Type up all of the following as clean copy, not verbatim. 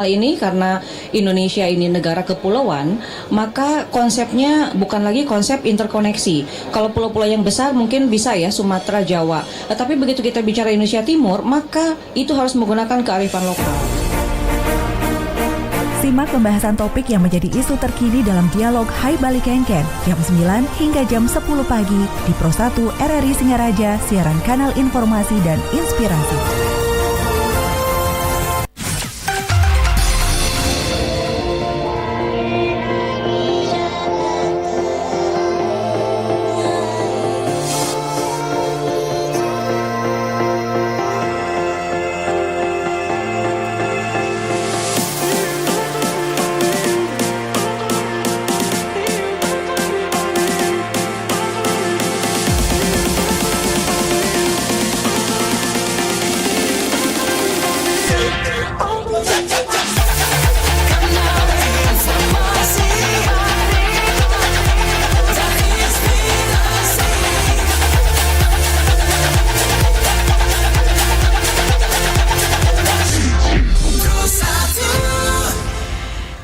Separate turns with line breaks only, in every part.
Ini karena Indonesia ini negara kepulauan, maka konsepnya bukan lagi konsep interkoneksi. Kalau pulau-pulau yang besar mungkin bisa ya Sumatera, Jawa. Tapi begitu kita bicara Indonesia Timur, maka itu harus menggunakan kearifan lokal.
Simak pembahasan topik yang menjadi isu terkini dalam dialog Hai Bali Kengken jam 9 hingga jam 10 pagi di Pro 1 RRI Singaraja, siaran kanal informasi dan inspirasi.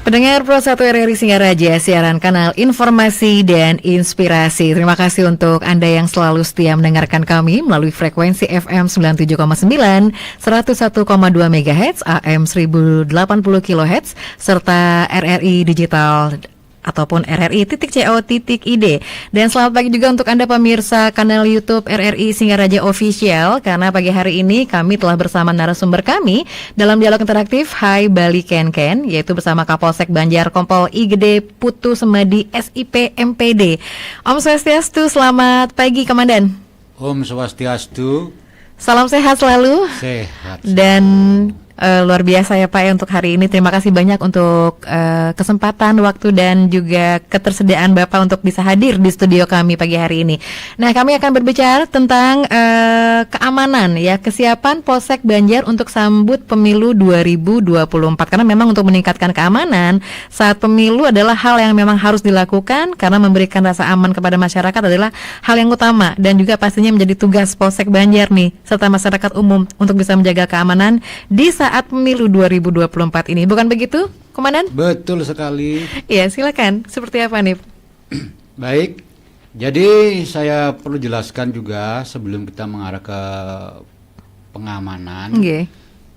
Pendengar Pro 1 RRI Singaraja, siaran kanal informasi dan inspirasi. Terima kasih untuk Anda yang selalu setia mendengarkan kami melalui frekuensi FM 97,9, 101,2 MHz, AM 1080 kHz, serta RRI Digital ataupun RRI.co.id. Dan selamat pagi juga untuk Anda pemirsa kanal YouTube RRI Singaraja Official, karena pagi hari ini kami telah bersama narasumber kami dalam dialog interaktif Hai Bali Kengken, yaitu bersama Kapolsek Banjar Kompol I Gede Putu Semadi SIP MPD. Om Swastiastu, selamat pagi Komandan.
Om Swastiastu.
Salam sehat selalu.
Sehat.
Dan luar biasa ya Pak ya untuk hari ini. Terima kasih banyak untuk kesempatan, waktu dan juga ketersediaan Bapak untuk bisa hadir di studio kami pagi hari ini. Nah, kami akan berbicara tentang keamanan ya, kesiapan Polsek Banjar untuk sambut pemilu 2024. Karena memang untuk meningkatkan keamanan saat pemilu adalah hal yang memang harus dilakukan, karena memberikan rasa aman kepada masyarakat adalah hal yang utama, dan juga pastinya menjadi tugas Polsek Banjar nih serta masyarakat umum untuk bisa menjaga keamanan di saat pemilu 2024 ini. Bukan begitu, Komandan?
Betul sekali.
Iya, silakan. Seperti apa nih?
Baik. Jadi saya perlu jelaskan juga sebelum kita mengarah ke pengamanan.
Okay.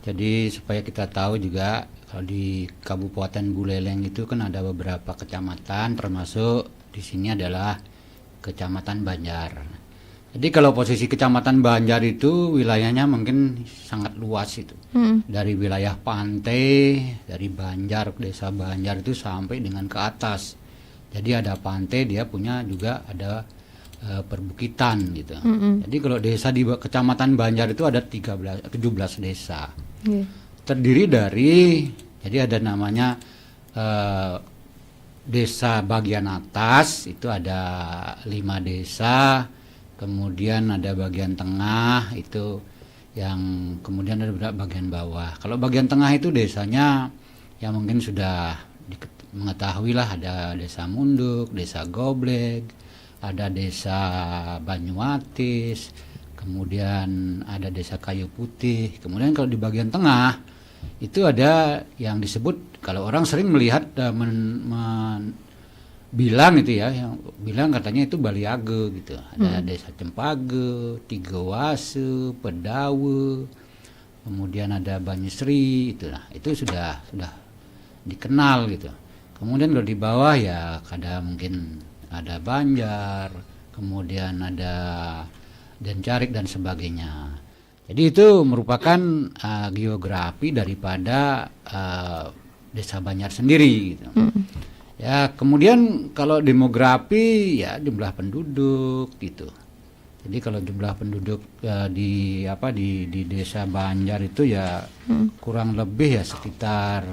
Jadi supaya kita tahu juga kalau di Kabupaten Buleleng itu kan ada beberapa kecamatan, termasuk di sini adalah Kecamatan Banjar. Jadi kalau posisi Kecamatan Banjar itu wilayahnya mungkin sangat luas itu. Dari wilayah pantai, dari Banjar, desa Banjar itu sampai dengan ke atas. Jadi ada pantai, dia punya juga ada perbukitan gitu. Jadi kalau desa di Kecamatan Banjar itu ada 17 desa. Terdiri dari, jadi ada namanya desa bagian atas, itu ada 5 desa. Kemudian ada bagian tengah itu yang kemudian ada bagian bawah. Kalau bagian tengah itu desanya yang mungkin sudah mengetahui lah, ada desa Munduk, desa Gobleg, ada desa Banyuatis, kemudian ada desa Kayu Putih. Kemudian kalau di bagian tengah itu ada yang disebut, kalau orang sering melihat bilang itu ya, yang bilang katanya itu Baliage gitu. Ada desa Cempage, Tigawase, Pedawe, kemudian ada Banyusri, itulah. Itu sudah dikenal gitu. Kemudian kalau di bawah ya ada mungkin ada Banjar, kemudian ada Dencarik dan sebagainya. Jadi itu merupakan geografi daripada desa Banjar sendiri gitu. Ya, kemudian kalau demografi ya jumlah penduduk gitu. Jadi kalau jumlah penduduk di desa Banjar itu ya kurang lebih ya sekitar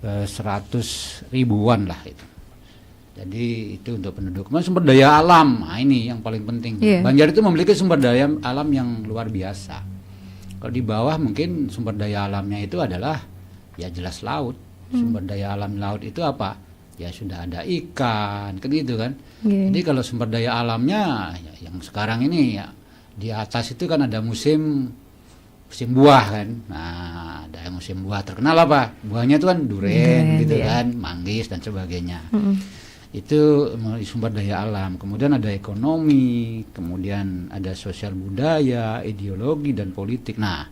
100 ribuan lah itu. Jadi itu untuk penduduk. Kemudian sumber daya alam, nah ini yang paling penting. Banjar itu memiliki sumber daya alam yang luar biasa. Kalau di bawah mungkin sumber daya alamnya itu adalah ya jelas laut. Sumber daya alam laut itu apa? Ya sudah ada ikan, kan gitu kan. Jadi kalau sumber daya alamnya ya, yang sekarang ini ya di atas itu kan ada musim musim buah kan. Nah, ada musim buah terkenal apa? Buahnya itu kan durian gitu kan, manggis dan sebagainya. Itu sumber daya alam. Kemudian ada ekonomi, kemudian ada sosial budaya, ideologi dan politik. Nah,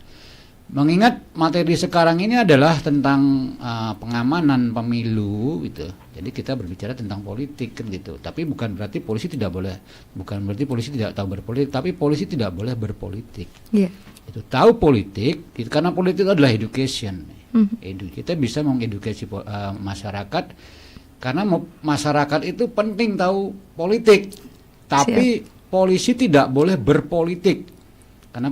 mengingat materi sekarang ini adalah tentang pengamanan pemilu gitu. Jadi kita berbicara tentang politik kan gitu. Tapi bukan berarti polisi tidak tahu berpolitik, tapi polisi tidak boleh berpolitik.
Iya.
Itu tahu politik, karena politik itu adalah education. Kita bisa mengedukasi masyarakat, karena masyarakat itu penting tahu politik. Tapi polisi tidak boleh berpolitik, karena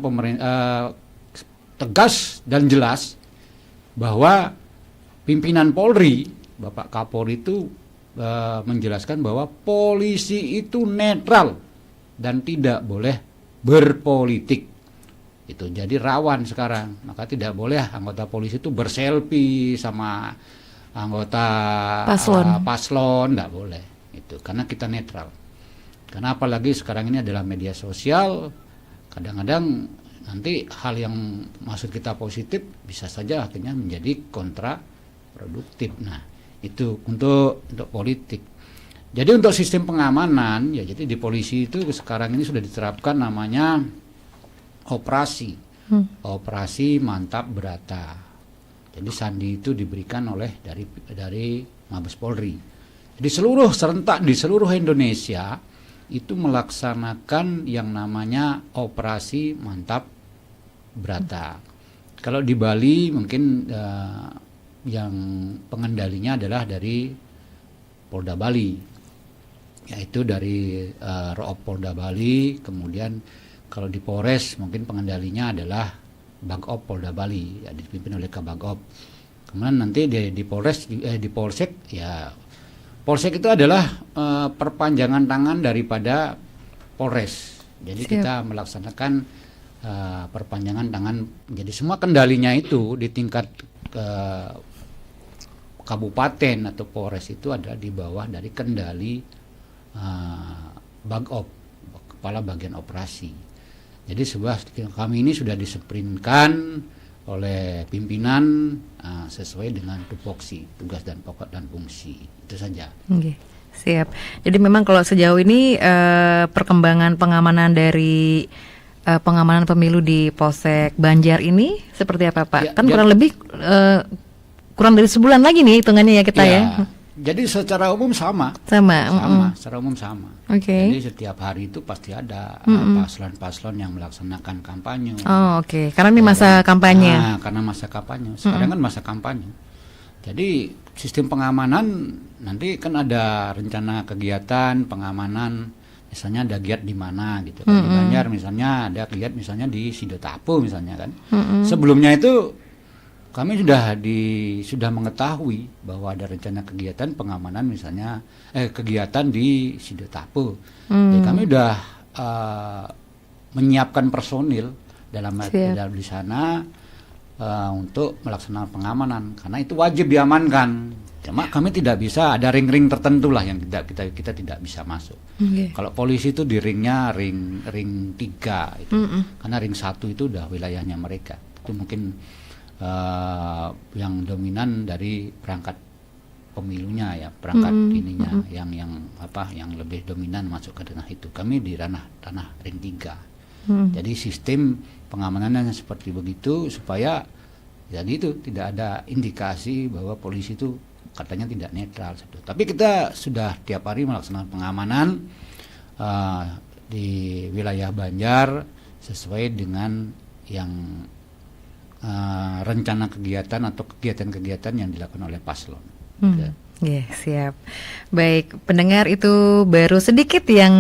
tegas dan jelas bahwa pimpinan Polri, Bapak Kapolri itu menjelaskan bahwa polisi itu netral dan tidak boleh berpolitik. Itu jadi rawan sekarang, maka tidak boleh anggota polisi itu berselfie sama anggota paslon, tidak boleh. Itu karena kita netral. Karena apalagi sekarang ini adalah media sosial, kadang-kadang nanti hal yang maksud kita positif bisa saja akhirnya menjadi kontraproduktif. Nah, itu untuk politik. Jadi untuk sistem pengamanan ya, jadi di polisi itu sekarang ini sudah diterapkan namanya operasi Mantap Brata. Jadi sandi itu diberikan oleh dari Mabes Polri. Jadi serentak di seluruh Indonesia itu melaksanakan yang namanya operasi Mantap Brata. Kalau di Bali mungkin yang pengendalinya adalah dari Polda Bali, yaitu dari Roop Polda Bali. Kemudian kalau di Polres mungkin pengendalinya adalah Bagop Polda Bali, ya, dipimpin oleh Kabagop. Kemudian nanti di Polres, di Polsek, ya Polsek itu adalah perpanjangan tangan daripada Polres. Jadi kita melaksanakan perpanjangan tangan. Jadi semua kendalinya itu di tingkat kabupaten atau Polres itu adalah di bawah dari kendali Bagop, Kepala Bagian Operasi. Jadi kami ini sudah diseprinkan oleh pimpinan sesuai dengan tupoksi, tugas dan pokok dan fungsi. Itu saja.
Okay, siap. Jadi memang kalau sejauh ini perkembangan pengamanan dari pengamanan pemilu di Polsek Banjar ini seperti apa, Pak? Ya, kan kurang lebih kurang dari sebulan lagi nih hitungannya ya kita ya.
Jadi secara umum sama. Secara umum sama.
Okay.
Jadi setiap hari itu pasti ada paslon-paslon yang melaksanakan kampanye.
Oh, oke. Karena ini masa kampanye.
Nah, karena masa kampanye. Sekarang kan masa kampanye. Jadi sistem pengamanan nanti kan ada rencana kegiatan pengamanan. Misalnya ada giat di mana gitu kan. Di Banjar misalnya ada giat misalnya di Sidotapu misalnya kan. Sebelumnya itu kami sudah mengetahui bahwa ada rencana kegiatan pengamanan misalnya kegiatan di Sidotapu. Jadi kami sudah menyiapkan personil di sana untuk melaksanakan pengamanan karena itu wajib diamankan. Cuma kami tidak bisa, ada ring-ring tertentu lah yang kita tidak bisa masuk. Kalau polisi itu di ringnya ring 3 itu. Karena ring 1 itu udah wilayahnya mereka. Itu mungkin yang dominan dari perangkat pemilunya ya, perangkat ininya yang lebih dominan masuk ke ranah itu. Kami di ranah ring 3. Jadi sistem pengamanannya seperti begitu supaya jadi itu tidak ada indikasi bahwa polisi itu katanya tidak netral. Tapi kita sudah tiap hari melaksanakan pengamanan di wilayah Banjar sesuai dengan yang rencana kegiatan atau kegiatan-kegiatan yang dilakukan oleh paslon.
Ya, siap. Baik, pendengar, itu baru sedikit yang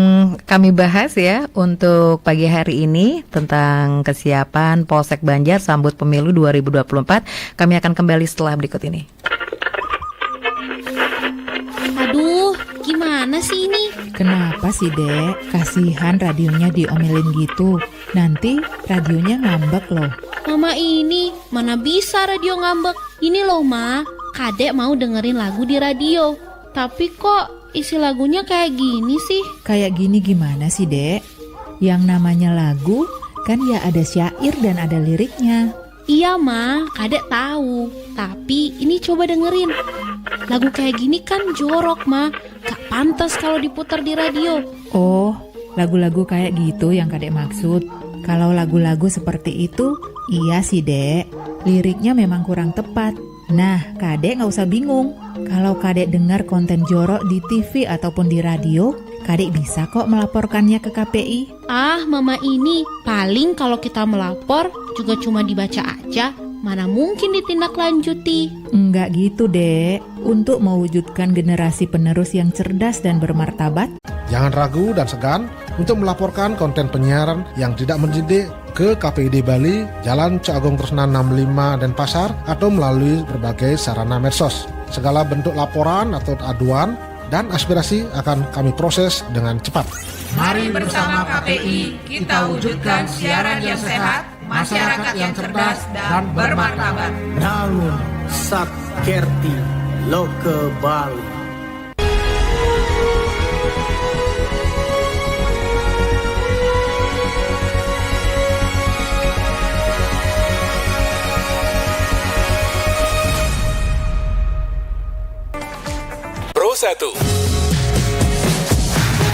kami bahas ya untuk pagi hari ini tentang kesiapan Polsek Banjar sambut pemilu 2024. Kami akan kembali setelah berikut ini.
Aduh, gimana sih ini?
Kenapa sih, Dek? Kasihan radionya diomelin gitu. Nanti radionya ngambek loh.
Mama ini, mana bisa radio ngambek? Ini loh, Ma. Kadek mau dengerin lagu di radio. Tapi kok isi lagunya kayak gini sih?
Kayak gini gimana sih, Dek? Yang namanya lagu Kan ya ada syair dan ada liriknya.
Iya Ma, Kadek tahu. Tapi ini coba dengerin. Lagu kayak gini kan jorok Ma, gak pantas kalau diputar di radio.
Oh, lagu-lagu kayak gitu yang Kadek maksud. Kalau lagu-lagu seperti itu, iya sih Dek. Liriknya memang kurang tepat. Nah, Kadek gak usah bingung. Kalau Kadek dengar konten jorok di TV ataupun di radio, Kadek bisa kok melaporkannya ke KPI.
Ah, Mama ini paling kalau kita melapor juga cuma dibaca aja, mana mungkin ditindaklanjuti.
Enggak gitu, Dek. Untuk mewujudkan generasi penerus yang cerdas dan bermartabat,
jangan ragu dan segan untuk melaporkan konten penyiaran yang tidak mendidik ke KPID Bali, Jalan Cagong Tresna 65 Denpasar, atau melalui berbagai sarana medsos. Segala bentuk laporan atau aduan dan aspirasi akan kami proses dengan cepat.
Mari bersama KPI kita wujudkan siaran yang sehat, masyarakat yang cerdas dan bermartabat.
Bangun Sakerti Loke Bali.
Pro 1.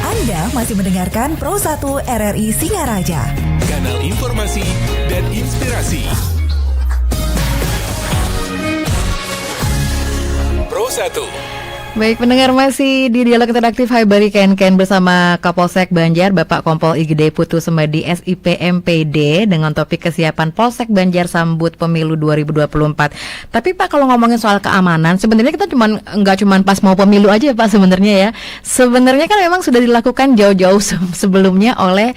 Anda masih mendengarkan Pro 1 RRI Singaraja.
Kanal informasi dan inspirasi. Pro 1.
Baik, pendengar masih di Dialog Interaktif Hai Bali Ken bersama Kapolsek Banjar Bapak Kompol Igede Putu Sembadi SIP MPD dengan topik kesiapan Polsek Banjar sambut pemilu 2024. Tapi Pak, kalau ngomongin soal keamanan, sebenarnya kita nggak cuman pas mau pemilu aja Pak sebenarnya ya. Sebenarnya kan memang sudah dilakukan jauh-jauh sebelumnya oleh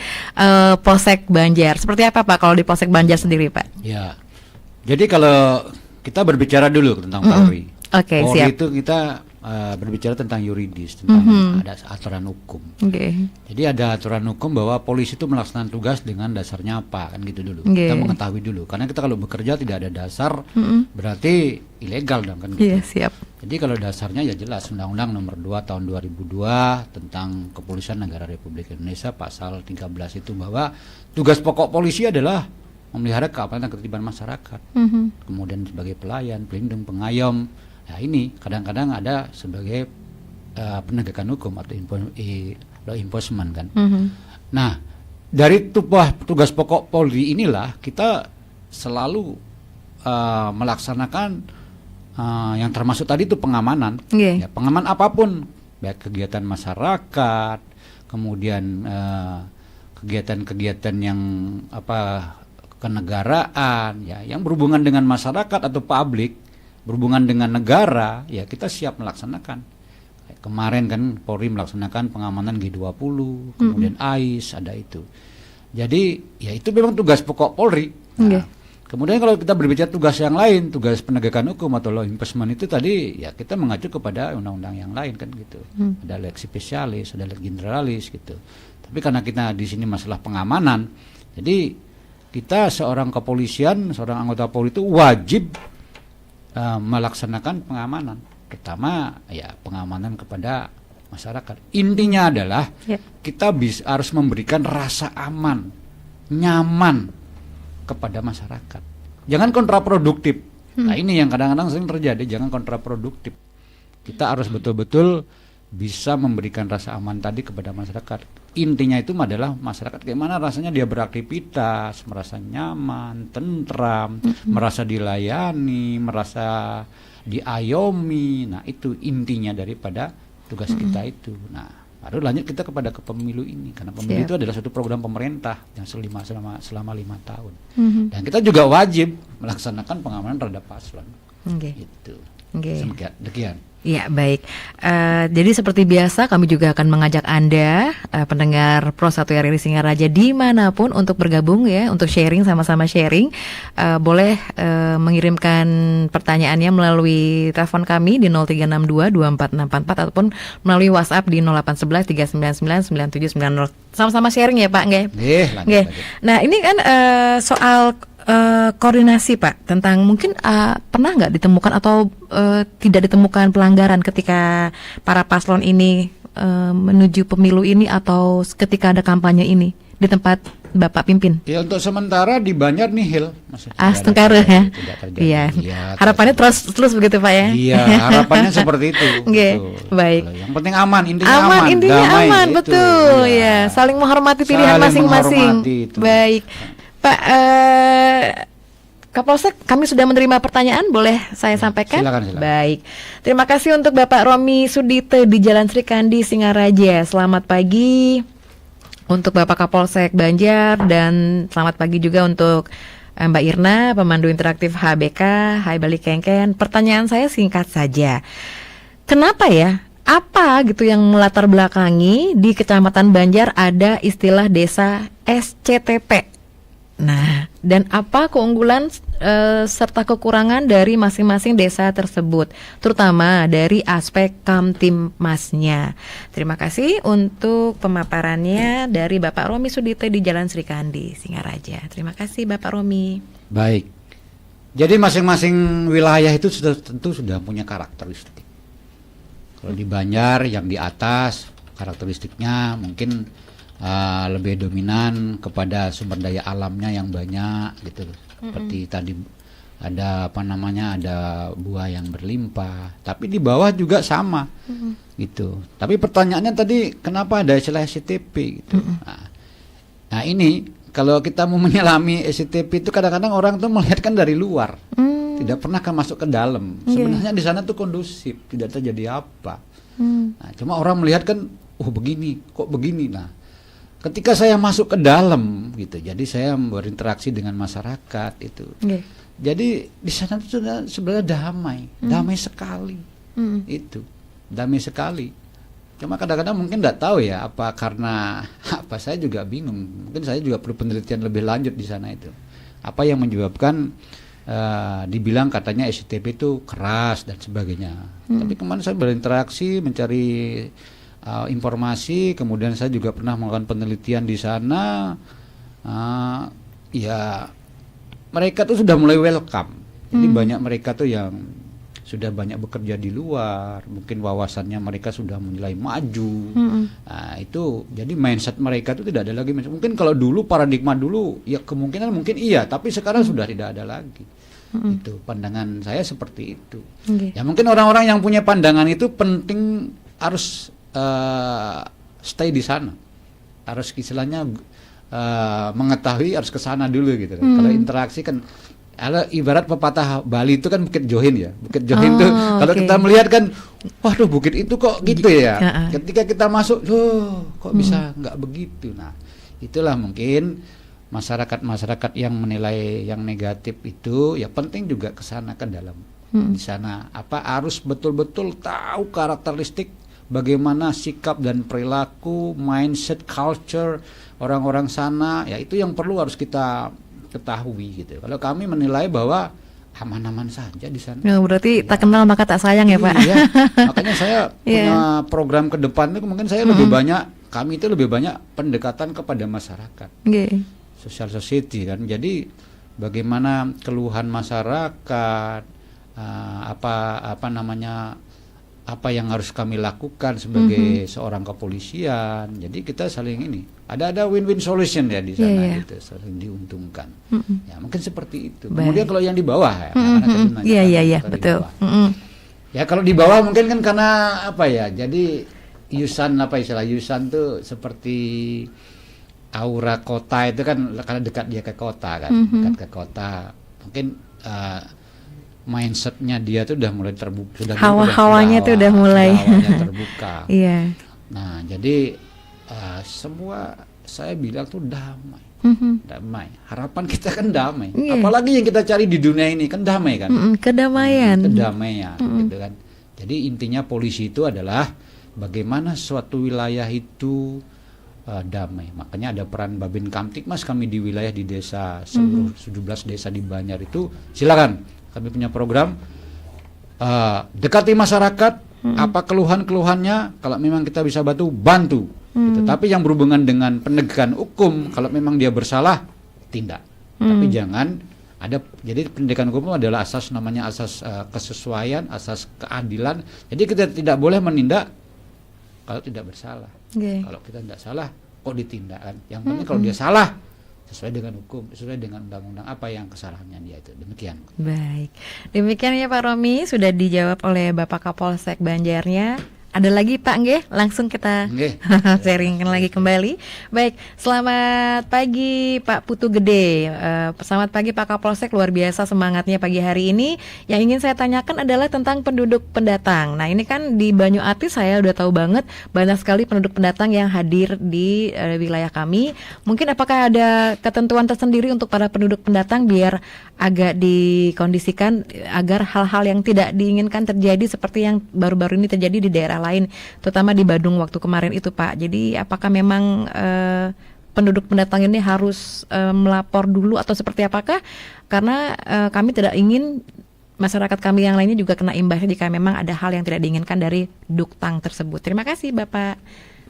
Polsek Banjar. Seperti apa Pak kalau di Polsek Banjar sendiri Pak?
Ya, jadi kalau kita berbicara dulu tentang Polri.
Oke,
Polri
siap.
itu kita berbicara tentang yuridis, tentang ada aturan hukum.
Okay.
Jadi ada aturan hukum bahwa polisi itu melaksanakan tugas dengan dasarnya apa, kan gitu dulu.
Okay.
Kita mengetahui dulu, karena kita kalau bekerja tidak ada dasar, berarti ilegal dong, kan gitu.
Iya, siap.
Jadi kalau dasarnya ya jelas Undang-Undang Nomor 2 Tahun 2002 tentang Kepolisian Negara Republik Indonesia pasal 13 itu bahwa tugas pokok polisi adalah memelihara keamanan dan ketertiban masyarakat. Kemudian sebagai pelayan, pelindung, pengayom. Nah ini kadang-kadang ada sebagai penegakan hukum atau law enforcement kan. Nah dari tugas pokok Polri inilah kita selalu melaksanakan yang termasuk tadi itu pengamanan. Ya, pengaman apapun, baik kegiatan masyarakat, kemudian kegiatan-kegiatan yang kenegaraan, ya, yang berhubungan dengan masyarakat atau publik, berhubungan dengan negara, ya kita siap melaksanakan. Kemarin kan Polri melaksanakan pengamanan G20, kemudian AIS ada itu. Jadi ya itu memang tugas pokok Polri. Nah, kemudian kalau kita berbicara tugas yang lain, tugas penegakan hukum atau law enforcement itu tadi ya kita mengacu kepada undang-undang yang lain kan gitu. Ada lex specialis, ada lex generalis gitu. Tapi karena kita di sini masalah pengamanan, jadi kita seorang kepolisian, seorang anggota Polri itu wajib melaksanakan pengamanan, terutama ya pengamanan kepada masyarakat. Intinya adalah kita harus memberikan rasa aman, nyaman kepada masyarakat. Jangan kontraproduktif. Nah ini yang kadang-kadang sering terjadi, jangan kontraproduktif. Kita harus betul-betul bisa memberikan rasa aman tadi kepada masyarakat. Intinya itu adalah masyarakat bagaimana rasanya dia beraktivitas, merasa nyaman, tentram, merasa dilayani, merasa diayomi. Nah itu intinya daripada tugas kita itu. Nah baru lanjut kita kepada pemilu ini, karena pemilu itu adalah suatu program pemerintah yang selama 5 tahun. Dan kita juga wajib melaksanakan pengamanan terhadap paslon. Gitu. Demikian.
Ya baik, jadi seperti biasa kami juga akan mengajak Anda pendengar Pro 1 RRI Singaraja dimanapun untuk bergabung ya, untuk sharing, sama-sama sharing. Boleh mengirimkan pertanyaannya melalui telepon kami di 03622444 ataupun melalui WhatsApp di 0811 399 9790. Sama-sama sharing ya Pak, nggih? Nggih. Nah ini kan soal koordinasi Pak tentang mungkin pernah nggak ditemukan atau tidak ditemukan pelanggaran ketika para paslon ini menuju pemilu ini atau ketika ada kampanye ini di tempat Bapak pimpin?
Ya untuk sementara di Banjar nihil.
Tengkara ya.
Tidak terjadi.
Iya.
Ya,
Harapannya terus begitu Pak ya.
Iya, harapannya seperti itu.
Oke,
Betul.
baik.
Yang penting aman, intinya aman.
Intinya
damai,
aman,
itu.
betul
Iya.
ya. Saling menghormati pilihan
Saling
masing-masing.
menghormati itu.
Baik, Pak Kapolsek, kami sudah menerima pertanyaan, boleh saya sampaikan?
Silakan.
Baik, terima kasih untuk Bapak Romi Sudite di Jalan Sri Kandi, Singaraja. Selamat pagi untuk Bapak Kapolsek Banjar dan selamat pagi juga untuk Mbak Irna, pemandu interaktif HBK, Hai Bali Kengken. Pertanyaan saya singkat saja. Kenapa ya? Apa gitu yang melatar belakangi di Kecamatan Banjar ada istilah desa SCTP? Nah, dan apa keunggulan serta kekurangan dari masing-masing desa tersebut, terutama dari aspek Kamtibmasnya. Terima kasih untuk pemaparannya dari Bapak Romi Sudite di Jalan Sri Kandi, Singaraja. Terima kasih Bapak Romi.
Baik. Jadi masing-masing wilayah itu tentu sudah punya karakteristik. Kalau di Banjar yang di atas karakteristiknya mungkin lebih dominan kepada sumber daya alamnya yang banyak gitu. Seperti tadi ada ada buah yang berlimpah, tapi di bawah juga sama gitu. Tapi pertanyaannya tadi kenapa ada istilah SCTP gitu. Nah ini kalau kita mau menyelami SCTP itu kadang-kadang orang tuh melihatkan dari luar, tidak pernah masuk ke dalam. Sebenarnya di sana tuh kondusif, tidak terjadi apa. Nah, cuma orang melihat kan, begini, kok begini. Nah, ketika saya masuk ke dalam gitu, jadi saya berinteraksi dengan masyarakat itu. Jadi di sana itu sebenarnya damai sekali. Itu damai sekali. Cuma kadang-kadang mungkin tidak tahu ya apa karena apa, saya juga bingung. Mungkin saya juga perlu penelitian lebih lanjut di sana itu. Apa yang menyebabkan dibilang katanya SCTP itu keras dan sebagainya. Tapi kemarin saya berinteraksi mencari informasi, kemudian saya juga pernah melakukan penelitian di sana. Ya mereka tuh sudah mulai welcome. Jadi banyak mereka tuh yang sudah banyak bekerja di luar, mungkin wawasannya mereka sudah mulai maju. Nah, itu jadi mindset mereka itu tidak ada lagi. Mungkin kalau dulu paradigma dulu ya kemungkinan mungkin iya, tapi sekarang sudah tidak ada lagi. Itu pandangan saya seperti itu. Ya mungkin orang-orang yang punya pandangan itu penting harus stay di sana, harus istilahnya mengetahui harus ke sana dulu gitu. Kalau interaksi kan ibarat pepatah Bali itu kan Bukit Johin ya. Bukit Johin itu kalau kita melihat kan, waduh bukit itu kok gitu ya. Ketika kita masuk, kok bisa nggak begitu. Nah, itulah mungkin masyarakat yang menilai yang negatif itu ya penting juga ke sana ke dalam. Di sana harus betul-betul tahu karakteristik bagaimana sikap dan perilaku, mindset, culture orang-orang sana. Ya itu yang perlu harus kita ketahui gitu. Kalau kami menilai bahwa aman-aman saja di sana.
Berarti tak kenal maka tak sayang ya Pak.
Iya. Makanya saya punya program ke depan itu mungkin saya lebih banyak, kami itu lebih banyak pendekatan kepada masyarakat. Social society kan. Jadi bagaimana keluhan masyarakat, apa yang harus kami lakukan sebagai seorang kepolisian. Jadi kita saling ini. Ada win-win solution ya di sana gitu, saling diuntungkan. Ya mungkin seperti itu. Kemudian kalau yang di bawah ya,
iya betul.
Ya kalau di bawah mungkin kan karena apa ya? Jadi Yusan tuh seperti aura kota itu kan karena dekat dia ke kota kan, dekat ke kota. Mungkin mindsetnya dia tuh udah mulai terbuka,
hawanya tuh udah mulai
terbuka. Nah jadi semua saya bilang tuh damai. Harapan kita kan damai. Apalagi yang kita cari di dunia ini kan damai kan. Kedamaian gitu kan. Jadi intinya polisi itu adalah bagaimana suatu wilayah itu damai. Makanya ada peran Babin Kamtibmas kami di wilayah di desa seluruh 17 desa di Banjar itu. Silakan, kami punya program dekati masyarakat, apa keluhan-keluhannya, kalau memang kita bisa bantu. Gitu. Tapi yang berhubungan dengan penegakan hukum, kalau memang dia bersalah, tindak. Tapi jangan ada, jadi pendidikan hukum adalah asas namanya asas kesesuaian, asas keadilan. Jadi kita tidak boleh menindak kalau tidak bersalah. Kalau kita tidak salah, kok ditindak kan? Yang penting kalau dia salah, sesuai dengan hukum, sesuai dengan undang-undang apa yang kesalahannya dia itu. Demikian.
Baik, demikian ya Pak Romi, sudah dijawab oleh Bapak Kapolsek Banjarnya. Ada lagi Pak nggih? Langsung kita sharingkan lagi kembali. Baik, selamat pagi Pak Putu Gede. Selamat pagi Pak Kapolsek, luar biasa semangatnya pagi hari ini. Yang ingin saya tanyakan adalah tentang penduduk pendatang. Nah ini kan di Banyuatis saya udah tahu banget banyak sekali penduduk pendatang yang hadir di wilayah kami. Mungkin apakah ada ketentuan tersendiri untuk para penduduk pendatang biar agak dikondisikan agar hal-hal yang tidak diinginkan terjadi seperti yang baru-baru ini terjadi di daerah lain, terutama di Badung waktu kemarin itu Pak. Jadi apakah memang penduduk pendatang ini harus melapor dulu atau seperti apakah? Karena kami tidak ingin masyarakat kami yang lainnya juga kena imbasnya jika memang ada hal yang tidak diinginkan dari duktang tersebut. Terima kasih Bapak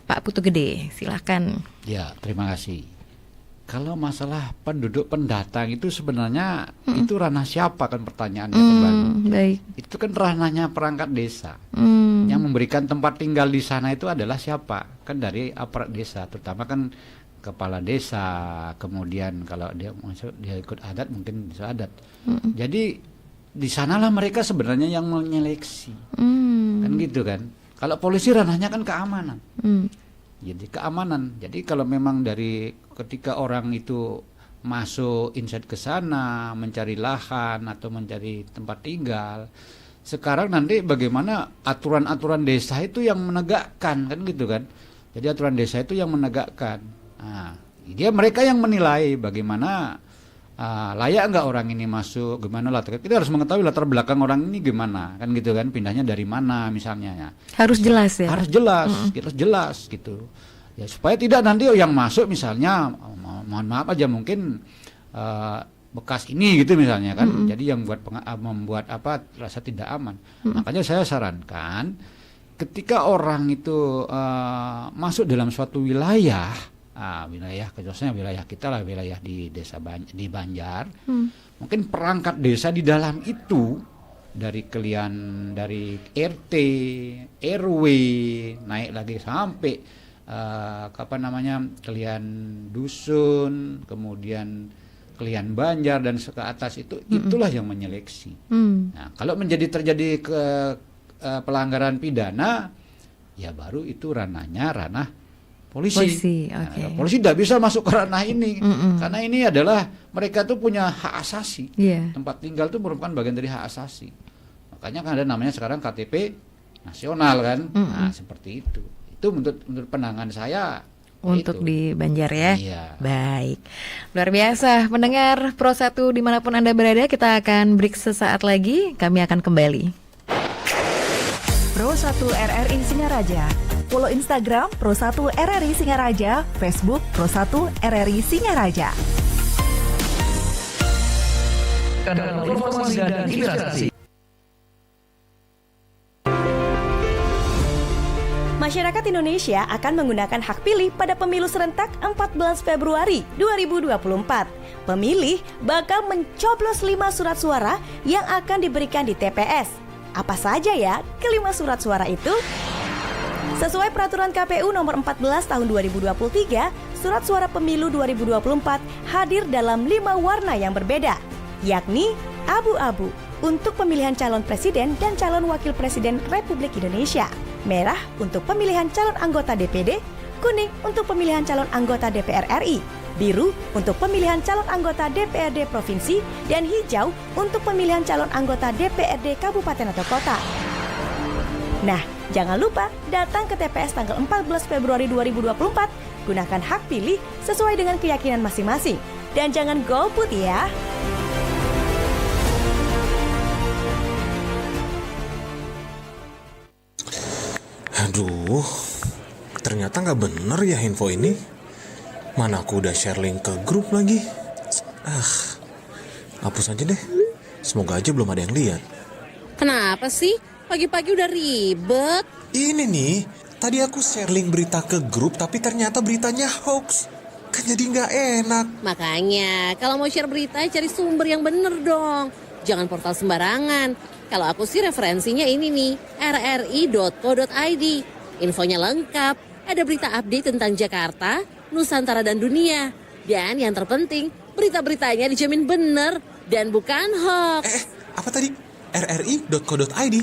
Pak Putu Gede, silakan.
Ya, terima kasih. Kalau masalah penduduk pendatang itu sebenarnya itu ranah siapa kan pertanyaannya kembali.
Baik.
Itu kan ranahnya perangkat desa. Yang memberikan tempat tinggal di sana itu adalah siapa? Kan dari aparat desa, terutama kan kepala desa. Kemudian kalau dia ikut adat mungkin bisa adat. Jadi di sanalah mereka sebenarnya yang menyeleksi. Kan gitu kan. Kalau polisi ranahnya kan keamanan. Jadi keamanan. Jadi kalau memang dari ketika orang itu masuk insight ke sana, mencari lahan atau mencari tempat tinggal, sekarang nanti bagaimana aturan-aturan desa itu yang menegakkan, kan gitu kan. Jadi aturan desa itu yang menegakkan. Nah, dia mereka yang menilai bagaimana layak nggak orang ini masuk, gimana lah. Kita harus mengetahui latar belakang orang ini gimana, kan gitu kan, pindahnya dari mana misalnya ya.
Harus jelas ya.
Harus jelas, harus jelas gitu. Ya supaya tidak nanti yang masuk misalnya, mohon maaf aja mungkin bekas ini gitu misalnya kan. Jadi yang membuat apa rasa tidak aman. Makanya saya sarankan ketika orang itu masuk dalam suatu wilayah, wilayah khususnya wilayah kita lah, wilayah di desa di Banjar, mungkin perangkat desa di dalam itu dari dari RT, RW naik lagi sampai kalian dusun, kemudian kalian Banjar dan ke atas itu, itulah yang menyeleksi. Nah, kalau terjadi pelanggaran pidana, ya baru itu ranah polisi.
Okay.
Nah, polisi tidak bisa masuk ke ranah ini, karena ini adalah mereka tuh punya hak asasi. Tempat tinggal itu merupakan bagian dari hak asasi. Makanya kan ada namanya sekarang KTP nasional kan. Nah, seperti itu. Itu menurut pandangan saya
untuk di Banjar ya.
Iya.
Baik, luar biasa. Mendengar Pro 1 dimanapun Anda berada, kita akan break sesaat lagi. Kami akan kembali.
Pro 1 RRI Singaraja. Follow Instagram Pro 1 RRI Singaraja, Facebook Pro 1 RRI Singaraja.
Kanal informasi dan inspirasi.
Masyarakat Indonesia akan menggunakan hak pilih pada pemilu serentak 14 Februari 2024. Pemilih bakal mencoblos 5 surat suara yang akan diberikan di TPS. Apa saja ya kelima surat suara itu? Sesuai peraturan KPU nomor 14 tahun 2023, surat suara pemilu 2024 hadir dalam 5 warna yang berbeda, yakni abu-abu untuk pemilihan calon presiden dan calon wakil presiden Republik Indonesia, merah untuk pemilihan calon anggota DPD, kuning untuk pemilihan calon anggota DPR RI, biru untuk pemilihan calon anggota DPRD Provinsi, dan hijau untuk pemilihan calon anggota DPRD Kabupaten atau Kota. Nah, jangan lupa datang ke TPS tanggal 14 Februari 2024, gunakan hak pilih sesuai dengan keyakinan masing-masing, dan jangan golput ya.
Aduh, ternyata nggak bener ya info ini. Mana aku udah share link ke grup lagi. Hapus aja deh. Semoga aja belum ada yang lihat.
Kenapa sih? Pagi-pagi udah ribet.
Ini nih, tadi aku share link berita ke grup tapi ternyata beritanya hoax. Kan jadi nggak enak.
Makanya, kalau mau share berita cari sumber yang bener dong. Jangan portal sembarangan. Kalau aku sih referensinya ini nih, rri.co.id. Infonya lengkap, ada berita update tentang Jakarta, Nusantara dan dunia. Dan yang terpenting, berita-beritanya dijamin benar dan bukan hoax.
Apa tadi? rri.co.id.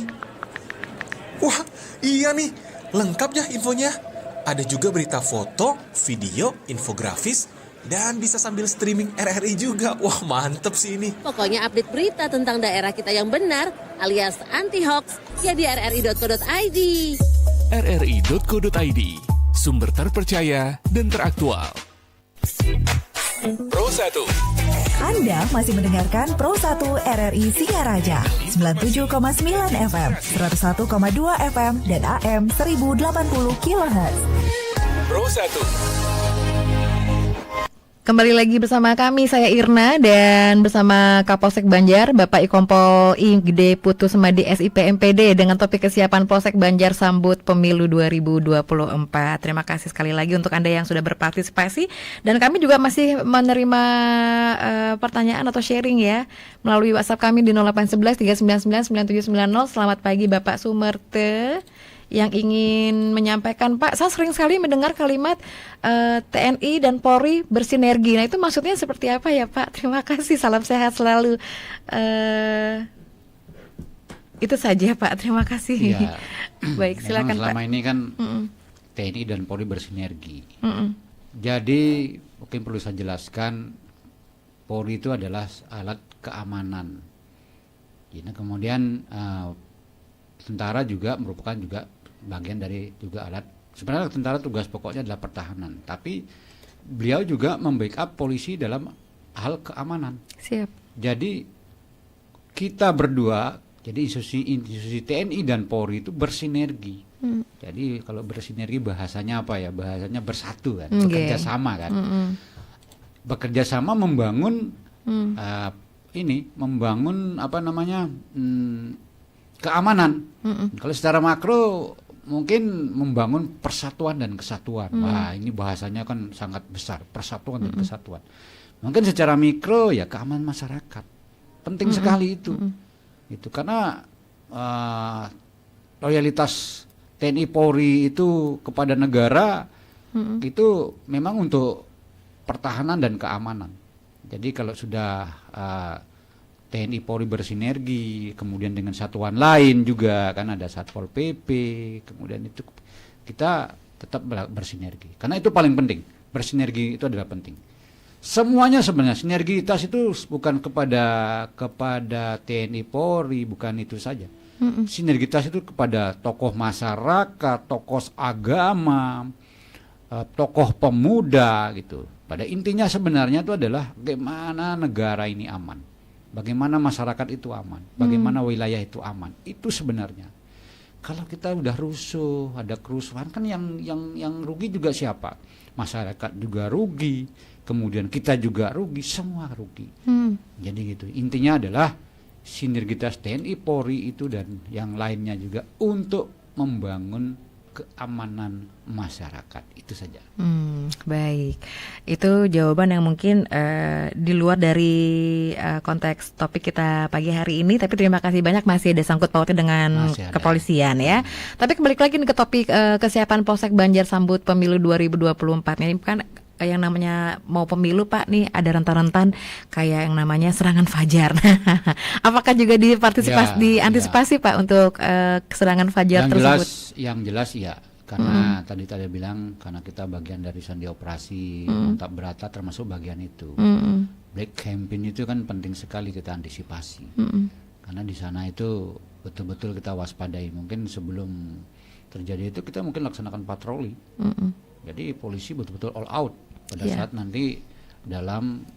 Wah, iya nih. Lengkap ya infonya. Ada juga berita foto, video, infografis, dan bisa sambil streaming RRI juga. Wah, mantep sih ini.
Pokoknya update berita tentang daerah kita yang benar alias anti hoax ya di rri.co.id.
rri.co.id, sumber terpercaya dan teraktual. Pro 1.
Anda masih mendengarkan Pro 1 RRI Singaraja 97,9 FM, 101,2 FM, dan AM 1080 kHz.
Pro 1.
Kembali lagi bersama kami, saya Irna dan bersama Kapolsek Banjar, Bapak Ikompol I Gede Putu Semadi SIP MPD dengan topik kesiapan Polsek Banjar sambut pemilu 2024. Terima kasih sekali lagi untuk Anda yang sudah berpartisipasi dan kami juga masih menerima pertanyaan atau sharing ya melalui WhatsApp kami di 0811 399 9790. Selamat pagi Bapak Sumerte. Yang ingin menyampaikan, Pak, saya sering sekali mendengar kalimat TNI dan Polri bersinergi. Nah, itu maksudnya seperti apa ya, Pak? Terima kasih, salam sehat selalu. Itu saja, Pak. Terima kasih.
Ya,
baik, silakan, Pak.
Selama ini kan TNI dan Polri bersinergi. Jadi mungkin perlu saya jelaskan, Polri itu adalah alat keamanan. Jadi kemudian tentara juga merupakan juga bagian dari juga alat. Sebenarnya tentara tugas pokoknya adalah pertahanan, tapi beliau juga membackup polisi dalam hal keamanan.
Siap.
Jadi kita berdua, jadi institusi TNI dan Polri itu bersinergi. Jadi kalau bersinergi bahasanya apa ya? Bahasanya bersatu kan, bekerja sama kan. Bekerja sama membangun membangun apa namanya? Keamanan. Kalau secara makro mungkin membangun persatuan dan kesatuan. Wah, ini bahasanya kan sangat besar, persatuan dan kesatuan. Mungkin secara mikro ya keamanan masyarakat. Penting sekali itu. Itu karena loyalitas TNI Polri itu kepada negara itu memang untuk pertahanan dan keamanan. Jadi kalau sudah TNI Polri bersinergi, kemudian dengan satuan lain juga, kan ada Satpol PP, kemudian itu kita tetap bersinergi. Karena itu paling penting, bersinergi itu adalah penting. Semuanya sebenarnya, sinergitas itu bukan kepada TNI Polri, bukan itu saja. Sinergitas itu kepada tokoh masyarakat, tokoh agama, tokoh pemuda gitu. Pada intinya sebenarnya itu adalah bagaimana negara ini aman. Bagaimana masyarakat itu aman, bagaimana wilayah itu aman, itu sebenarnya. Kalau kita udah rusuh, ada kerusuhan, kan yang rugi juga siapa? Masyarakat juga rugi, kemudian kita juga rugi, semua rugi. Jadi gitu. Intinya adalah sinergitas TNI, Polri itu dan yang lainnya juga untuk membangun keamanan masyarakat, itu saja.
Baik, itu jawaban yang mungkin di luar dari konteks topik kita pagi hari ini, tapi terima kasih banyak, masih ada sangkut pautnya dengan kepolisian ya. Tapi kembali lagi ke topik kesiapan Polsek Banjar sambut pemilu 2024. Ini kan yang namanya mau pemilu, Pak, nih ada rentan-rentan kayak yang namanya serangan fajar. Apakah juga diantisipasi Pak untuk serangan fajar tersebut?
Yang jelas ya, karena tadi bilang karena kita bagian dari sandi operasi Mantap Berata termasuk bagian itu. Black campaign itu kan penting sekali kita antisipasi. Karena di sana itu betul-betul kita waspadai. Mungkin sebelum terjadi itu kita mungkin laksanakan patroli. Jadi polisi betul-betul all out pada saat nanti dalam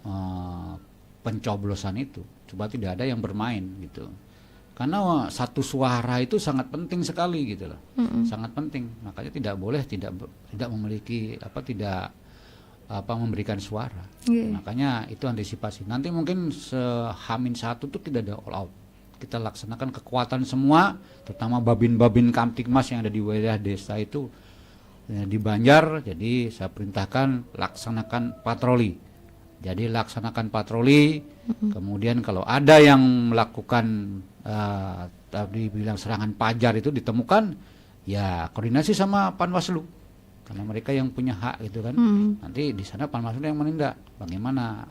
pencoblosan itu. Coba tidak ada yang bermain gitu. Karena satu suara itu sangat penting sekali gitu loh. Sangat penting. Makanya tidak boleh tidak memiliki memberikan suara. Makanya itu antisipasi. Nanti mungkin H-1 itu tidak ada all out. Kita laksanakan kekuatan semua, terutama babin-babin Kamtibmas yang ada di wilayah desa itu di Banjar. Jadi saya perintahkan laksanakan patroli. Jadi laksanakan patroli. Kemudian kalau ada yang melakukan tadi bilang serangan fajar itu ditemukan, ya koordinasi sama Panwaslu. karena mereka yang punya hak gitu kan. Nanti di sana Panwaslu yang menindak bagaimana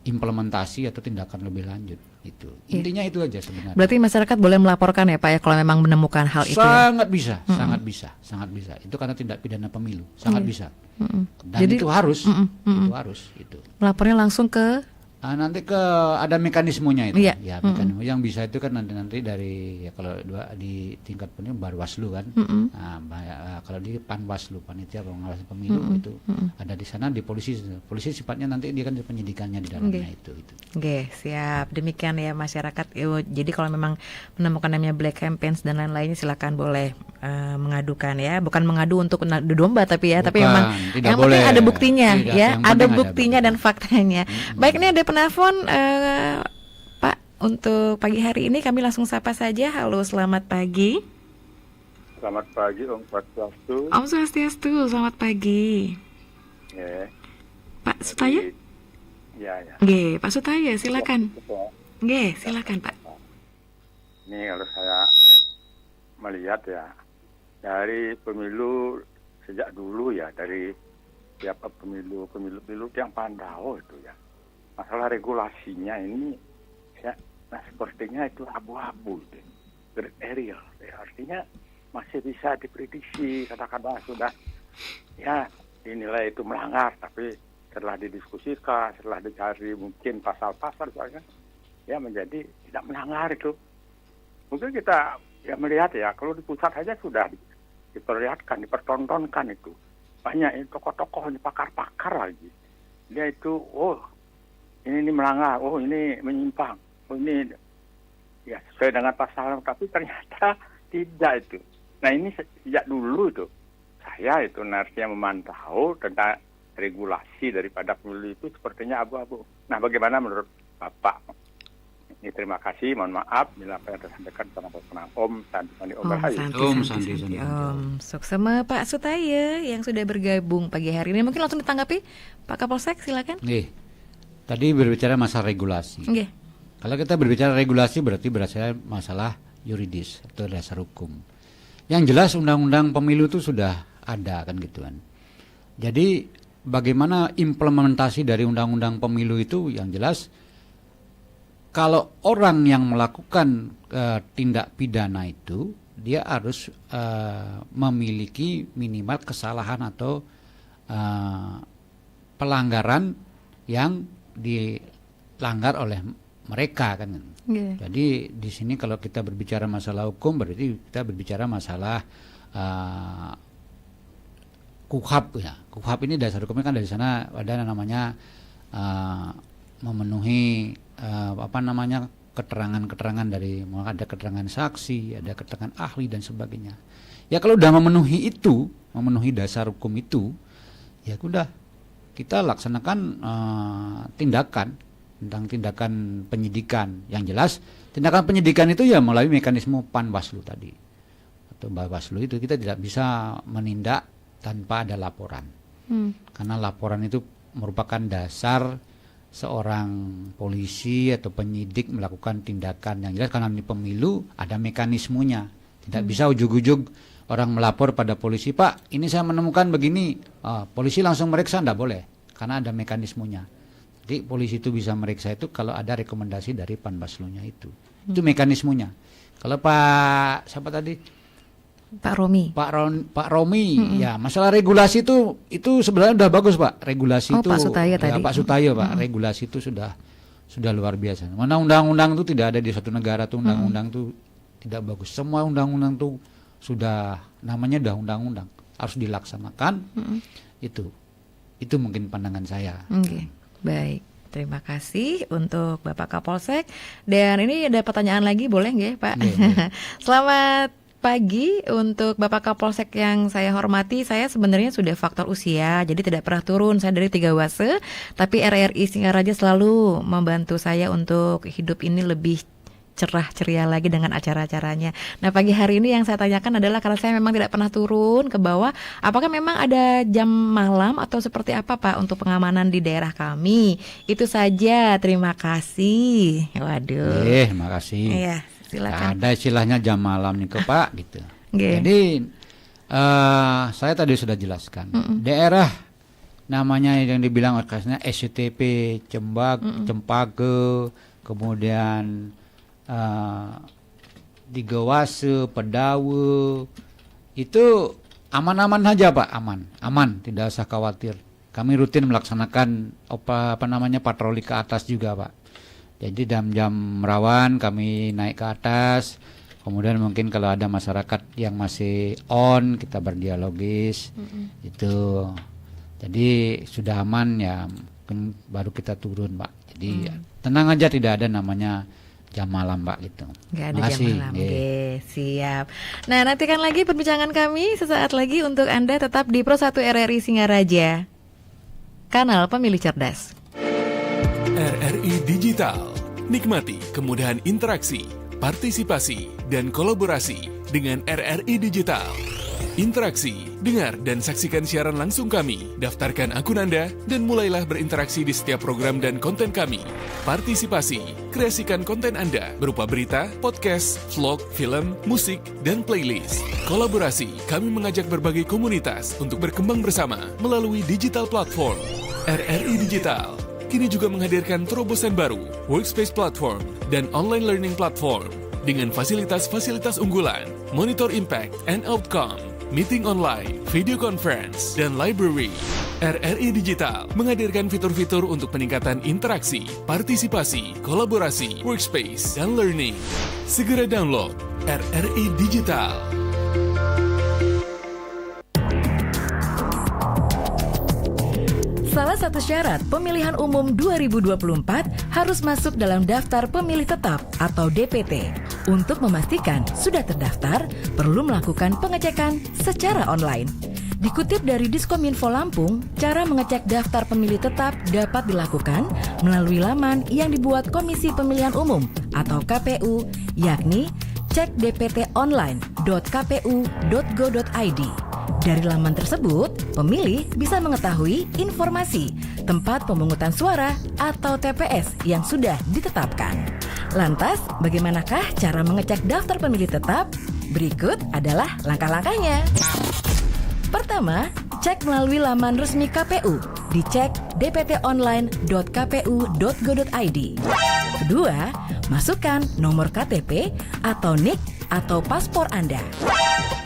implementasi atau tindakan lebih lanjut itu. Intinya itu aja sebenarnya.
Berarti masyarakat boleh melaporkan ya Pak ya kalau memang menemukan hal itu.
Sangat bisa, sangat bisa. Itu karena tindak pidana pemilu, sangat bisa. Dan jadi, itu harus, itu.
Melapornya langsung ke
nanti ada mekanismenya itu.
Iya.
Ya, mekanisme yang bisa itu kan nanti dari kalau di tingkat pemilu Bawaslu kan. Kalau di Panwaslu, panitia pengawasan pemilu itu ada di sana, di polisi sifatnya nanti dia kan penyidikannya di dalamnya itu.
Oke, siap. Demikian ya masyarakat. Jadi kalau memang menemukan namanya black campaigns dan lain-lainnya silakan boleh mengadukan ya. Bukan mengadu untuk adu domba tapi ya, tapi memang yang penting ada buktinya ya, ada buktinya dan faktanya. Baik, ini ada penelpon Pak untuk pagi hari ini, kami langsung sapa saja. Halo, selamat pagi.
Selamat pagi Om Swastiastu.
Om Swastiastu, selamat pagi. Pak Sutaya?
Ya.
Nggih, Pak Sutaya silakan. Nggih, silakan Pak.
Ini kalau saya melihat ya dari pemilu sejak dulu ya, dari tiap pemilu yang Pandao itu ya. Masalah regulasinya ini sepertinya itu abu-abu, grey area. Artinya masih bisa diprediksi, katakanlah sudah ya dinilai itu melanggar, tapi setelah didiskusikan, setelah dicari mungkin pasal-pasal ya menjadi tidak melanggar itu. Mungkin kita ya melihat ya, kalau di pusat saja sudah diperlihatkan, dipertontonkan itu. Banyak tokoh-tokoh, pakar-pakar lagi. Dia itu, ini melanggar, ini menyimpang, ini ya sesuai dengan pasal, tapi ternyata tidak itu. Nah ini sejak dulu itu, saya itu narasinya memantau tentang regulasi daripada pemilu itu sepertinya abu-abu. Nah bagaimana menurut Bapak? Ini terima kasih, mohon maaf bila apa yang tersampaikan sama Om Sandi Om Rahayu.
Om Sandi. Sama Pak Sutaya yang sudah bergabung pagi hari ini, mungkin langsung ditanggapi Pak Kapolsek, silakan.
Tadi berbicara masalah regulasi. Kalau kita berbicara regulasi berarti berasal masalah yuridis atau dasar hukum. Yang jelas undang-undang pemilu itu sudah ada kan gitu kan. Jadi bagaimana implementasi dari undang-undang pemilu itu yang jelas kalau orang yang melakukan tindak pidana itu dia harus memiliki minimal kesalahan atau pelanggaran yang dilanggar oleh mereka kan. Jadi di sini kalau kita berbicara masalah hukum berarti kita berbicara masalah KUHAP ya. KUHAP ini dasar hukumnya kan dari sana ada namanya memenuhi keterangan-keterangan dari ada keterangan saksi, ada keterangan ahli dan sebagainya. Ya kalau udah memenuhi dasar hukum itu, ya udah kita laksanakan tindakan penyidikan. Yang jelas tindakan penyidikan itu ya melalui mekanisme Panwaslu tadi atau Bawaslu itu kita tidak bisa menindak tanpa ada laporan. Karena laporan itu merupakan dasar seorang polisi atau penyidik melakukan tindakan. Yang jelas karena di pemilu ada mekanismenya. Tidak bisa ujug-ujug orang melapor pada polisi, Pak ini saya menemukan begini, polisi langsung meriksa, tidak boleh karena ada mekanismenya. Jadi polisi itu bisa meriksa itu kalau ada rekomendasi dari Panwaslu-nya itu mekanismenya. Kalau Pak siapa tadi?
Pak Romi.
Pak Romi, ya masalah regulasi itu sebenarnya udah bagus Pak. Regulasi itu
Pak Sutaya tadi.
Pak Sutaya Pak, regulasi itu sudah luar biasa. Mana undang-undang itu tidak ada di suatu negara tuh undang-undang itu tidak bagus. Semua undang-undang tuh sudah namanya udah undang-undang harus dilaksanakan. Itu mungkin pandangan saya.
Baik. Terima kasih untuk Bapak Kapolsek. Dan ini ada pertanyaan lagi, boleh nggak Pak? Selamat pagi untuk Bapak Kapolsek yang saya hormati. Saya sebenarnya sudah faktor usia, jadi tidak pernah turun. Saya dari 3 Wase, tapi RRI Singaraja selalu membantu saya untuk hidup ini lebih cerah ceria lagi dengan acara-acaranya. Nah pagi hari ini yang saya tanyakan adalah karena saya memang tidak pernah turun ke bawah, apakah memang ada jam malam atau seperti apa Pak untuk pengamanan di daerah kami? Itu saja, terima kasih. Waduh.
Makasih.
Iya, silakan.
Ada istilahnya jam malam nih ke Pak gitu. Jadi Saya tadi sudah jelaskan. Daerah namanya yang dibilang orkesnya SCTP, Cempaka, kemudian Tiga Wase, Pedawe, itu aman-aman saja Pak, aman, tidak usah khawatir. Kami rutin melaksanakan patroli ke atas juga Pak. Jadi jam-jam rawan kami naik ke atas. Kemudian mungkin kalau ada masyarakat yang masih on, kita berdialogis, itu. Jadi sudah aman ya, mungkin baru kita turun Pak. Jadi tenang aja, tidak ada namanya jam malam Pak gitu.
Nggak ada jam malam. Oke, siap. Nah, nantikan lagi perbincangan kami sesaat lagi untuk Anda tetap di Pro 1 RRI Singaraja, kanal Pemilih Cerdas.
RRI Digital. Nikmati kemudahan interaksi, partisipasi, dan kolaborasi dengan RRI Digital. Interaksi, dengar dan saksikan siaran langsung kami. Daftarkan akun Anda dan mulailah berinteraksi di setiap program dan konten kami. Partisipasi, kreasikan konten Anda berupa berita, podcast, vlog, film, musik, dan playlist. Kolaborasi, kami mengajak berbagai komunitas untuk berkembang bersama melalui digital platform. RRI Digital kini juga menghadirkan terobosan baru, workspace platform, dan online learning platform dengan fasilitas-fasilitas unggulan, monitor impact and outcome, meeting online, video conference, dan library. RRI Digital menghadirkan fitur-fitur untuk peningkatan interaksi, partisipasi, kolaborasi, workspace, dan learning. Segera download RRI Digital.
Salah satu syarat pemilihan umum 2024 harus masuk dalam daftar pemilih tetap atau DPT. Untuk memastikan sudah terdaftar, perlu melakukan pengecekan secara online. Dikutip dari Diskominfo Lampung, cara mengecek daftar pemilih tetap dapat dilakukan melalui laman yang dibuat Komisi Pemilihan Umum atau KPU, yakni cekdptonline.kpu.go.id. Dari laman tersebut, pemilih bisa mengetahui informasi tempat pemungutan suara atau TPS yang sudah ditetapkan. Lantas, bagaimanakah cara mengecek daftar pemilih tetap? Berikut adalah langkah-langkahnya. Pertama, cek melalui laman resmi KPU di cekdptonline.kpu.go.id. Kedua, masukkan nomor KTP atau NIK atau paspor Anda.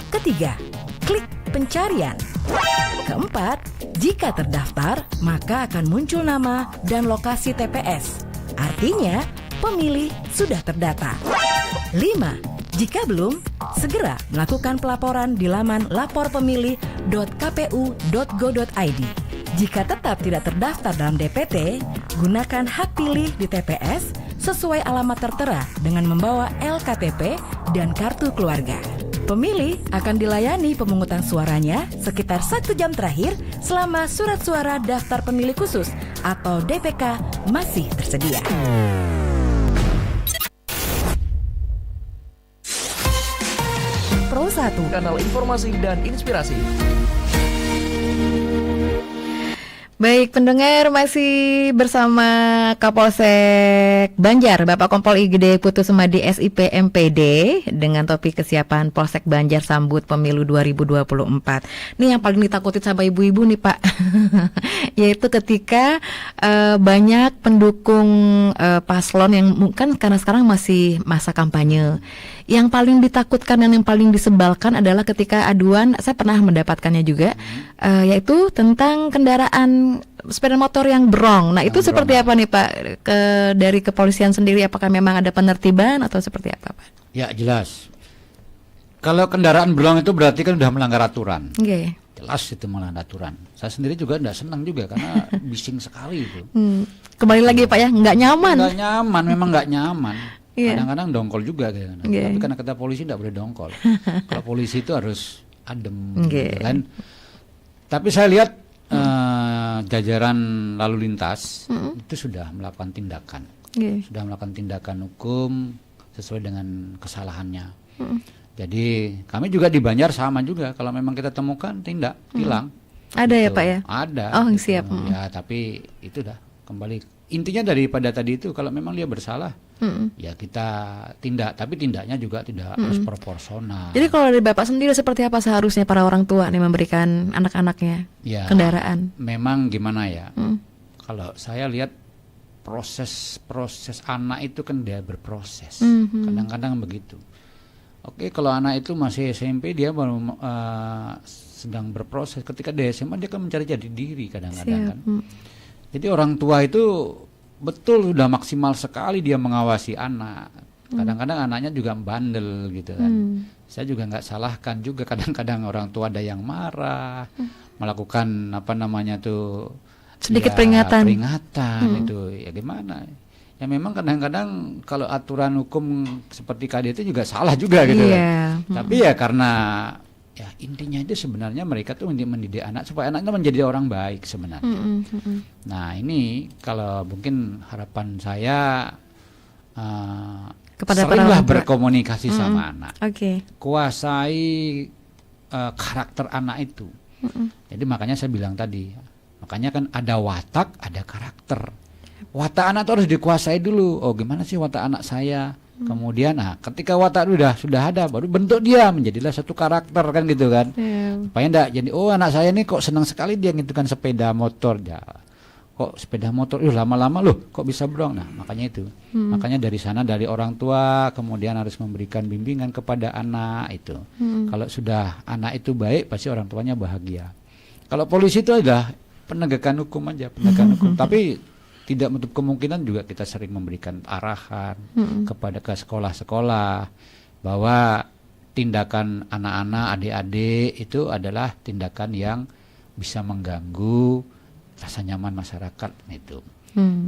Ketiga, klik pencarian. Keempat, jika terdaftar, maka akan muncul nama dan lokasi TPS. Artinya, pemilih sudah terdata. 5. Jika belum, segera melakukan pelaporan di laman laporpemilih.kpu.go.id. Jika tetap tidak terdaftar dalam DPT, gunakan hak pilih di TPS sesuai alamat tertera dengan membawa LKTP dan kartu keluarga. Pemilih akan dilayani pemungutan suaranya sekitar 1 jam terakhir selama surat suara daftar pemilih khusus atau DPK masih tersedia.
Pro 1, kanal informasi dan inspirasi.
Baik, pendengar, masih bersama Kapolsek Banjar, Bapak Kompol IGD Putu Sumadi SIP MPD, dengan topik kesiapan Polsek Banjar sambut pemilu 2024. Ini yang paling ditakutin sama ibu-ibu nih Pak, yaitu ketika banyak pendukung paslon yang mungkin karena sekarang masih masa kampanye. Yang paling ditakutkan dan yang paling disebalkan adalah ketika aduan, saya pernah mendapatkannya juga, yaitu tentang kendaraan sepeda motor yang berong. Nah, itu seperti apa nih Pak? Dari kepolisian sendiri, apakah memang ada penertiban atau seperti apa Pak?
Ya, jelas. Kalau kendaraan berong itu berarti kan sudah melanggar aturan.
Okay.
Jelas itu melanggar aturan. Saya sendiri juga tidak senang juga karena bising sekali itu.
Kembali lagi Pak ya, nggak nyaman.
Nggak nyaman, memang nggak nyaman.
Yeah.
Kadang-kadang dongkol juga gitu.
Yeah.
Tapi karena kata polisi tidak boleh dongkol. Kalau polisi itu harus adem gitu kan. Tapi saya lihat jajaran lalu lintas itu sudah melakukan tindakan. Sudah melakukan tindakan hukum sesuai dengan kesalahannya. Jadi kami juga di Banjar sama juga. Kalau memang kita temukan, tindak, tilang.
Ada
gitu.
ya Pak ya?
Ada.
Oh
gitu.
siap.
Ya tapi itu dah kembali. Intinya daripada tadi itu, kalau memang dia bersalah, ya kita tindak, tapi tindaknya juga tidak harus proporsional.
Jadi kalau dari Bapak sendiri seperti apa seharusnya para orang tua nih memberikan anak-anaknya kendaraan?
Memang gimana ya? Kalau saya lihat proses anak itu kan dia berproses. Kadang-kadang begitu. Oke, kalau anak itu masih SMP dia baru sedang berproses. Ketika dia SMA dia kan mencari jati diri kadang-kadang kan. Jadi orang tua itu betul sudah maksimal sekali dia mengawasi anak. Kadang-kadang anaknya juga bandel gitu kan. Saya juga nggak salahkan juga, kadang-kadang orang tua ada yang marah, melakukan sedikit peringatan itu ya gimana. Ya memang kadang-kadang kalau aturan hukum seperti KD itu juga salah juga gitu kan. Tapi ya karena ya intinya itu sebenarnya mereka tuh mendidik anak supaya anaknya menjadi orang baik sebenarnya. Nah ini kalau mungkin harapan saya
kepada
seringlah berkomunikasi sama anak.
Kuasai
karakter anak itu. Jadi makanya saya bilang tadi, makanya kan ada watak, ada karakter. Watak anak itu harus dikuasai dulu. Oh gimana sih watak anak saya? Kemudian ketika watak sudah ada, baru bentuk dia menjadilah satu karakter kan gitu kan. Supaya enggak jadi anak saya ini kok senang sekali dia gitu kan sepeda motor ya. Kok sepeda motor lama-lama loh kok bisa brong. Nah, makanya itu. Makanya dari sana dari orang tua kemudian harus memberikan bimbingan kepada anak itu. Kalau sudah anak itu baik pasti orang tuanya bahagia. Kalau polisi itu adalah penegakan hukum aja, penegakan hukum. Tapi tidak menutup kemungkinan juga kita sering memberikan arahan kepada ke sekolah-sekolah bahwa tindakan anak-anak, adik-adik itu adalah tindakan yang bisa mengganggu rasa nyaman masyarakat itu.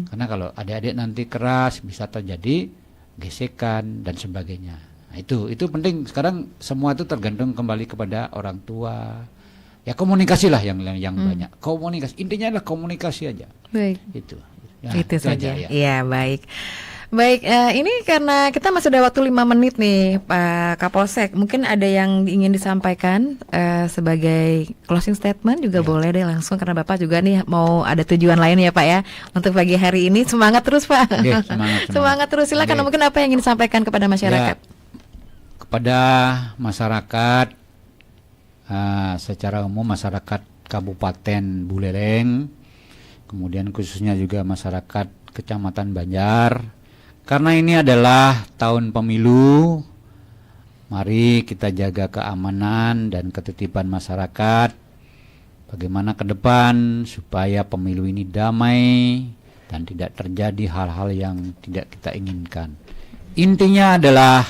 Karena kalau adik-adik nanti keras bisa terjadi gesekan dan sebagainya. Nah, itu penting. Sekarang semua itu tergantung kembali kepada orang tua. Ya komunikasilah yang banyak. Komunikasi intinya adalah komunikasi aja.
Baik.
Itu.
Ya, itu saja. Ya, baik. Baik, ini karena kita masih ada waktu 5 menit nih Pak Kapolsek. Mungkin ada yang ingin disampaikan sebagai closing statement juga boleh deh langsung, karena Bapak juga nih mau ada tujuan lain ya Pak ya untuk pagi hari ini. Semangat terus Pak. Semangat terus, silakan. Mungkin apa yang ingin disampaikan kepada masyarakat?
Kepada masyarakat secara umum, masyarakat Kabupaten Buleleng, kemudian khususnya juga masyarakat Kecamatan Banjar, karena ini adalah tahun pemilu, mari kita jaga keamanan dan ketertiban masyarakat. Bagaimana ke depan supaya pemilu ini damai dan tidak terjadi hal-hal yang tidak kita inginkan. Intinya adalah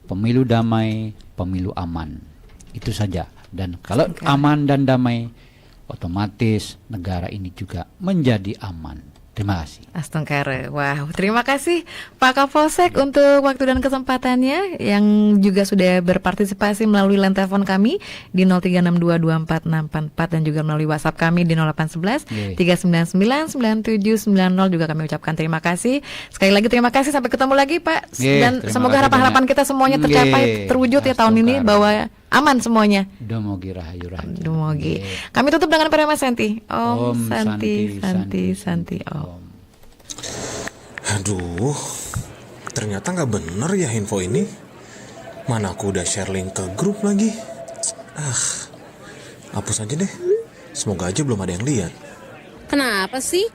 pemilu damai, pemilu aman. Itu saja. Dan kalau aman dan damai, otomatis negara ini juga menjadi aman. Terima kasih.
Astungkare. Wow, terima kasih Pak Kapolsek untuk waktu dan kesempatannya, yang juga sudah berpartisipasi melalui line telepon kami di 0362246644 dan juga melalui WhatsApp kami di 0811 3999790. Juga kami ucapkan terima kasih. Sekali lagi terima kasih, sampai ketemu lagi Pak. Dan semoga harapan-harapan kita semuanya tercapai, terwujud ya tahun ini, bahwa aman semuanya.
Dumogi rahayu rahayu.
Dumogi. Kami tutup dengan Parama Santi. Om Santi Santi Santi Om.
Aduh, ternyata nggak bener ya info ini. Mana aku udah share link ke grup lagi. Hapus aja deh. Semoga aja belum ada yang lihat.
Kenapa sih?